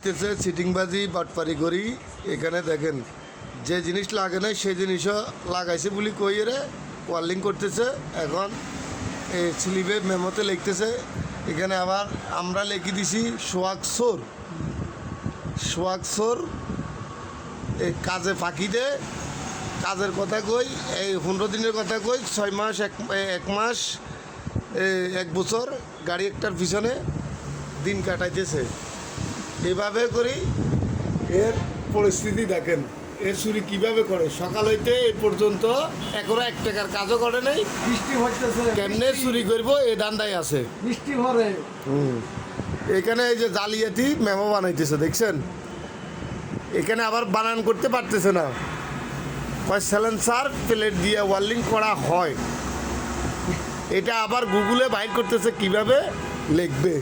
করতেছে সিটিংবাজি বাটপারি করি। এখানে দেখেন যে জিনিস লাগে না সেই জিনিসও লাগাইছে বলি কই রে ওয়ার্লিং করতেছে। এখন এই স্লিপে মেমোতে লিখতেছে। এখানে আবার আমরা লিখে দিছি সোয়াকসোর এই কাজে ফাঁকি দে। কাজের কথা কই, এই 15 দিনের কথা কই, 6 মাস, এক মাস, 1 বছর গাড়ি একটার পিছনে দিন কাটাইতেছে। এভাবে করি এর পরিস্থিতি দেখেন। এর চুরি কীভাবে করে, সকাল হইতে এই পর্যন্ত এখনো 1 টাকার কাজও করে নাই। বৃষ্টি হইতেছে, কেমনে চুরি করবো এই দান্দায় আছে। বৃষ্টি ভরে এখানে এই যে জালিয়াতি মেমো বানাইতেছে দেখছেন। এখানে আবার বানান করতে পারতেছে না, কয় স্যালেন্সার প্লেট দিয়ে ওয়ার্লিং করা হয়। এটা আবার গুগলে বাইর করতেছে কিভাবে লিখবে।